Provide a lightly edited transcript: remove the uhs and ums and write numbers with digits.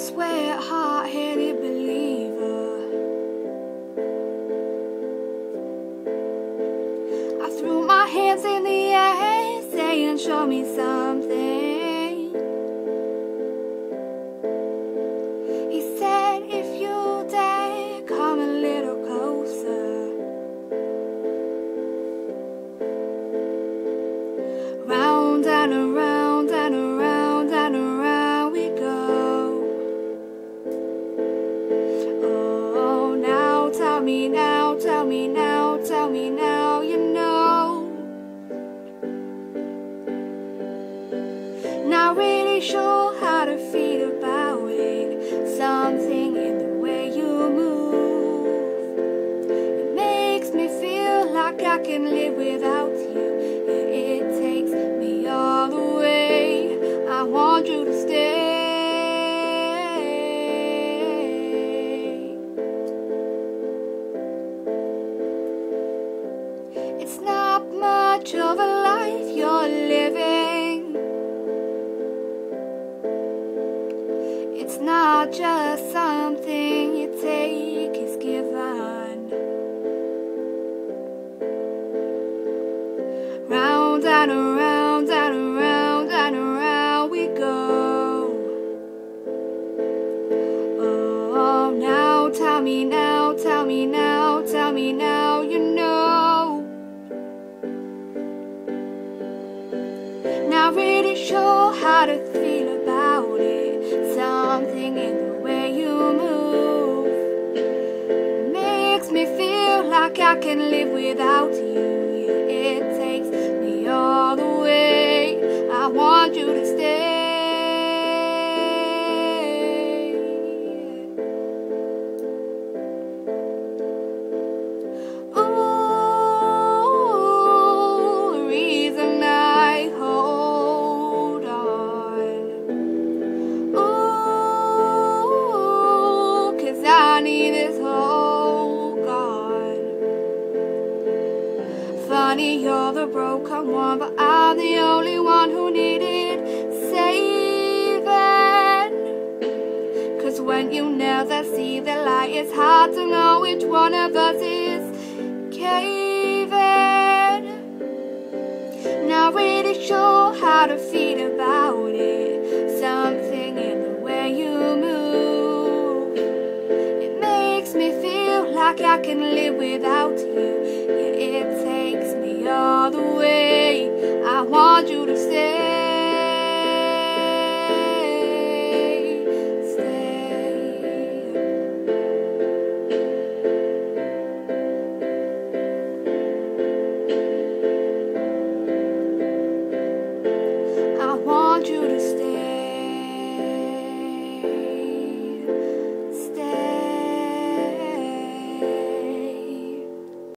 swear, hard-headed believer. I threw my hands in the air, saying, show me something. He said, if you dare, come a little closer. Round and around and around and around we go. Oh, now tell me now, tell me now, tell me now, you know. Not really sure how to feel about it. Something in the way you move, it makes me feel like I can live without you. It takes me all the way. I want you to stay. It's not much of a life you're living. It's not just something you take, it's given. Round and around and around and around we go. Oh, now tell me now, tell me now, tell me now, you know. Not really sure how to feel about it. Something in the way you move makes me feel like I can live without you. It takes me all the way. I want you to stay. Ooh, the reason I hold on. Ooh, 'cause I need this whole gone. Funny, you're the broken one, but I'm the only one who needed saving. 'Cause when you never see the light, it's hard to know which one of us is caving. Not really sure how to feel about it. Something in the way you move, it makes me feel like I can live without you. Yeah, it takes me all the way. I want you to stay. I want you to